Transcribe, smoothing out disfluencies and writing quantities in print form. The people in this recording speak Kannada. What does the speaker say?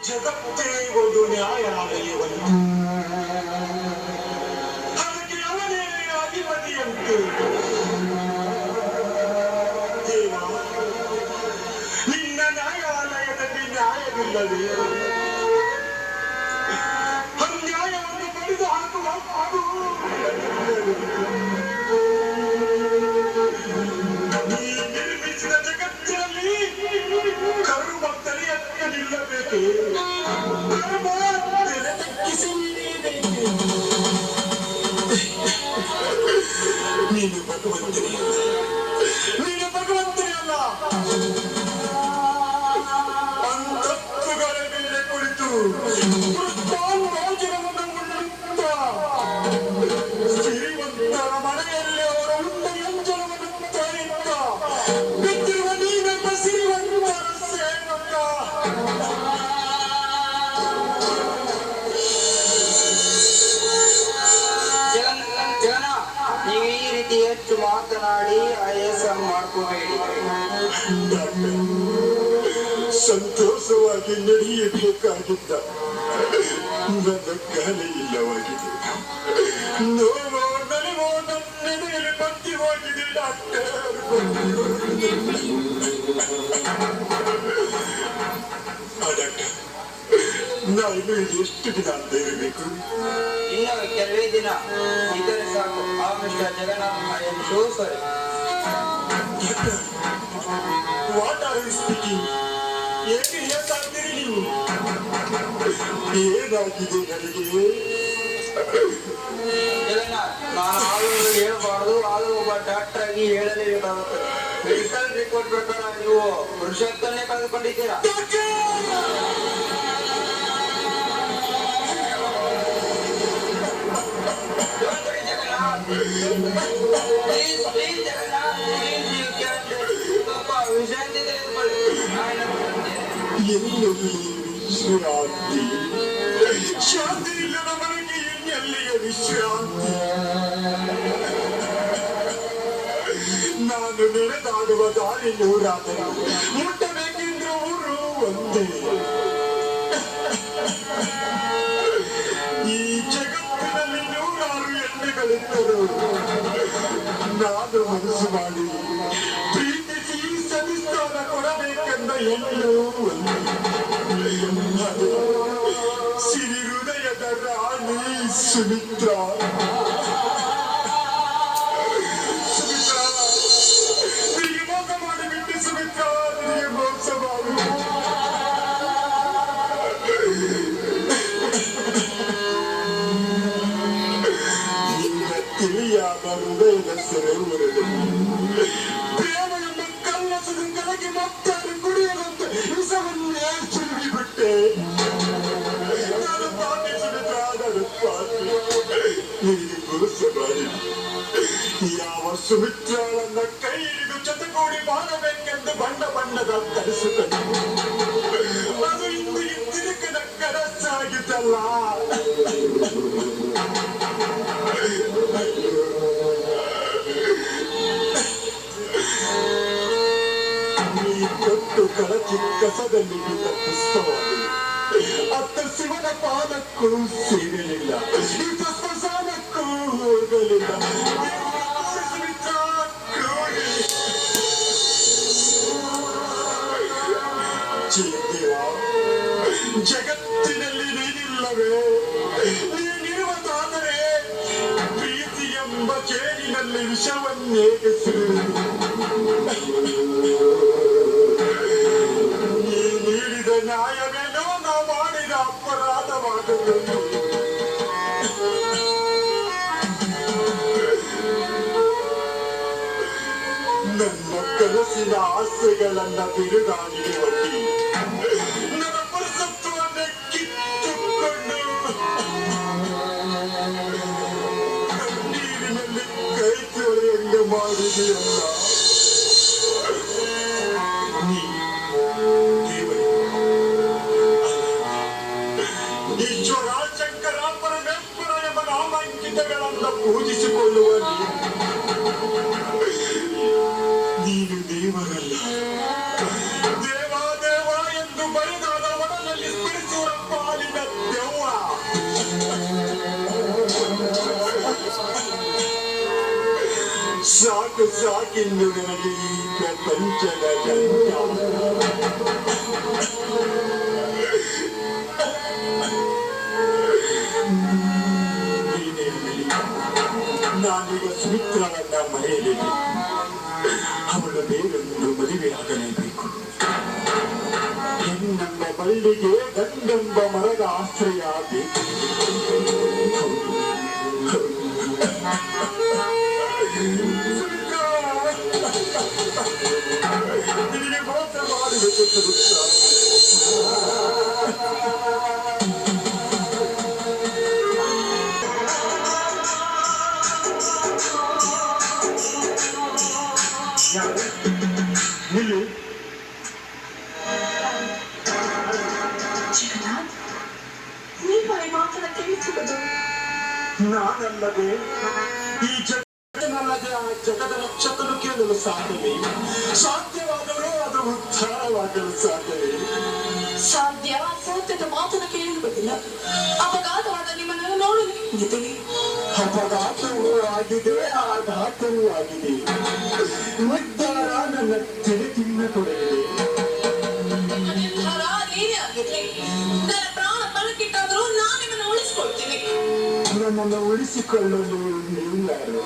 ಜಗತ್ತೇ ಒಂದು ನ್ಯಾಯಾಲಯವನ್ನು ಅದಕ್ಕೆ ಅವನೇ ಅಧಿಪತಿಯಂತೆ. ದೇವ, ನಿನ್ನ ನ್ಯಾಯಾಲಯದಲ್ಲಿ ನ್ಯಾಯವಿಲ್ಲವೇ? ಅನ್ಯಾಯವನ್ನು ಬಡಿದು ಹಾಕುವ ಅದು ನೀ ನಿರ್ಮಿಸಿದ ಜಗತ್ತಿನಲ್ಲಿ ಕರ್ಮ ತಲೆಯಕ್ಕೆ ನಿಲ್ಲಬೇಕೆ? ಕರ್ಮ ತಲೆ ತಗ್ಗಿಸಲೇಬೇಕು. ನೀನು ಭಗವಂತನೇ, ನೀನು ಭಗವಂತನೇ ಅಲ್ಲ. ಅಂತಸ್ತುಗಳ ಮೇಲೆ ಕುಳಿತು ರಾಜನವನ್ನು ಉಳ್ಳುತ್ತ ಶ್ರೀಮಂತರ ಮನೆಯಲ್ಲಿ ಅವರ ಉಂಡ ಎಂಜಲವನ್ನು ತರಿತ್ತ ಬಿದ್ದಿರುವ ನೀವೆಂಬ ಶ್ರೀಮಂತರ ಸೇವಕ. ಜನ, ನೀವು ಈ ರೀತಿ ಹೆಚ್ಚು ಮಾತನಾಡಿ ಆಯಾಸ ಮಾಡ್ಕೋಬೇಡಿ. ಸಂತೋಷವಾಗಿ ನಡೆಯಬೇಕಾಗಿದ್ದ ನನ್ನ ಕಾಲ ಇಲ್ಲವಾಗಿದೆ. ನೋವೋ ನಲಿವೋ ನನ್ನ ಮೇಲೆ ಬಂದಿ ಹೋಗಿದೆ ಡಾಕ್ಟರ್. ನಾನು ಎಷ್ಟು ದಿನ ಅಂತ ಇರಬೇಕು? ಇನ್ನು ಕೆಲವೇ ದಿನ ಇದ್ದರೆ ಸಾಕು. ಆ mister Jagannath, I am so sorry. What are you speaking? ಏನು ಹೇಳ್ತಾಯಿದ್ದೀರಿ ನೀವು? ಏನಾಗಿದೆ ನನಗೆ? ಜಗನ್ನಾಥ್, ನಾನು ಆದರೂ ಹೇಳಬಾರ್ದು, ಆದರೂ ಒಬ್ಬ ಡಾಕ್ಟರ್ ಆಗಿ ಹೇಳಲೇಬೇಕಾಗುತ್ತೆ. ಮೆಡಿಕಲ್ ರಿಪೋರ್ಟ್ ಪ್ರಕಾರ ನೀವು ಪುರುಷತ್ವನ್ನೇ ಕಳೆದುಕೊಂಡಿದ್ದೀರಾ. ವಿಶ್ರಾಂತಿ ತೆಗೆದುಕೊಳ್ಳಿ. ವಿಶ್ರಾಂತಿ? ಶಾಂತಿ ಇಲ್ಲದ ಮನೆಗೆ ಎಲ್ಲಿಯ ವಿಶ್ರಾಂತಿ? ನಾನು ನಡೆದಾಡುವ ದಾರಿ ನೂರಾದರೂ ಮುಟ್ಟಬೇಕೆಂದ್ರೆ ಊರು ಒಂದೇ. ಈ ಜಗತ್ತಿನಲ್ಲಿ ನೂರಾರು ಎಣ್ಣೆಗಳಿದ್ದರು. ನಾನು ಮನಸ್ಸು ಮಾಡಿ ಪ್ರೀತಿಸಿ ಸವಿಸ್ತಾನ ಕೊಡಬೇಕೆಂದ ಹೆಣ್ಣು ಸಿರಿ ಹೃದಯದ ರಾಣಿ ಸುಮಿತ್ರಾ. ಸುಮಿತ್ರಾ, ನಿನಗೆ ಮೋಸ ಮಾಡಿಬಿಟ್ಟು ಸುಮಿತ್ರಾ, ನಿನಗೆ ಮೋಸ ಮಾಡಿ. ತಿಳಿಯಾದ ಹೃದಯದ ಸರೋವರದಲ್ಲಿ ಪ್ರೇಮ ಎಂಬ ಕಲ್ಲಸದ ಕೆಳಗೆ ಮತ್ತಾರು ಕುಡಿಯದಂತೆ ವಿಷವನ್ನೇ ಸುರಿಬಿಟ್ಟೆ. ನಾನು ಪಾಪಿ ಸುಮಿತ್ರಾ, ನಾನು ಪಾಪಿ. ನಿನಗೆ ಮೋಸ ಮಾಡಿ ಯಾವ ಸುಮಿತ್ರಾಳನ್ನ ಕೈ ಹಿಡಿದು ಜೊತೆಗೂಡಿ ಮಾಡಬೇಕೆಂದು ಬಣ್ಣ ಬಣ್ಣದ ಕನಸುಗಳು ಅದು ಇಂದು ಇಂದಿನ ಕನಸಾಗಿದ್ದಲ್ಲ. ಕೊಟ್ಟು ಕಳಚಿ ಕಸದಲ್ಲಿ ಬಿದ್ದ ಪುಷ್ಪವಾಗಲಿ ಅತ್ತ ಶಿವನ ಪಾದಕ್ಕೂ ಸೇರಲಿಲ್ಲ, ಇತ್ತ ಸ್ಮಶಾನಕ್ಕೂ ಹೋಗಲಿಲ್ಲ. ಜಗತ್ತಿನಲ್ಲಿ ನೀನಿಲ್ಲವೇ? ನೀನಿರುವುದಾದರೆ ಪ್ರೀತಿ ಎಂಬ ಚೇರಿನಲ್ಲಿ ವಿಷವನ್ನೇಕೆ ಸುರಿಯುವುದು? ನೀ ನೀಡಿದ ನ್ಯಾಯವೇನೋ ನಾ ಮಾಡಿದ ಅಪರಾಧವಾಗುತ್ತದೆ. ನನ್ನ ಕನಸಿನ ಆಸೆಗಳನ್ನ ಬಿರುಗಾಳಿಗೆ ಒಡ್ಡಿ ನನ್ನ ಪುರುಷತ್ವವನ್ನು ಕಿತ್ತುಕೊಂಡು ನೀರಿನಲ್ಲಿ ಕೈ ತೊಳೆಯಂಗೆ ಮಾಡಿದೆಯಲ್ಲ. ಈಶ್ವರ, ಶಂಕರ, ಪರಮೇಶ್ವರ ಎಂಬ ನಾಮಾಂಕಿತಗಳನ್ನು ಪೂಜಿಸಿಕೊಳ್ಳುವ ನೀನು ದೇವರಲ್ಲ. ದೇವ ದೇವ ಎಂದು ಬರಿದಾದ ಒಡಲಲ್ಲಿ ಸ್ಮರಿಸುವ ಸಾಕು ಸಾಕಿಂದು ನನಗೆ ಈ ಪ್ರಪಂಚದ ಜಂಜಾಲ. ನೀನೇ ಹೇಳಿ, ನಾನೀಗ ಸುಮಿತ್ರಳನ್ನ ಮರೆಯಲಿಲ್ಲ. ಅವಳು ಬೇರೊಂದು ಮದುವೆ ಆಗಲೇಬೇಕು. ಹೆಣ್ಣೆಂಬ ಬಳ್ಳಿಗೆ ಗಂಡೆಂಬ ಮರದ ಆಶ್ರಯ ಬೇಕು. ನಿನಗೆ ಮೋಸ ಮಾಡಬೇಕು ಸುಮಿತ್ರ. ನಿಲ್ಲಿ. ಜಗನ್ನಾಥ್, ನೀವು ಈ ಮಾತನ್ನ ತಿಳಿಸುವುದು ನಾನಲ್ಲದೆ ಈ ಜಗತ್ತನ್ನಲ್ಲದೆ ಆ ಜಗದ ರಕ್ಷಕನು ಕೇಳಲು ಸಾಧ್ಯವೇ? ಸಾಧ್ಯವಾದರೂ ಅದು ಉದ್ಧಾರವಾಗಲು ಸಾಧ್ಯವೇ? ಸಾಧ್ಯ ಅಸಾಧ್ಯದ ಮಾತನ್ನು ಕೇಳುವುದಿಲ್ಲ. ಅಪಘಾತವಾದ ನಿಮ್ಮನ್ನು ನೋಡಲಿದೆ. ಅಪಘಾತವೂ ಆಗಿದೆ, ಆಘಾತವೂ ಆಗಿದೆ. ಉದ್ಧಾರ ನನ್ನ ತಲೆ ತಿನ್ನತೊಡಗಿದೆ. ನಿರ್ಧಾರ ನೀನೇ ಆಗಿರ್ಲಿ. ನನ್ನ ಪ್ರಾಣ ಬಲಕ್ಕಿಟ್ಟಾದರೂ ನಾನು ನಿಮ್ಮನ್ನು ಉಳಿಸ್ಕೊಳ್ತೀನಿ. ನನ್ನನ್ನು ಉಳಿಸಿಕೊಳ್ಳಲು ನೀವು ಯಾರು?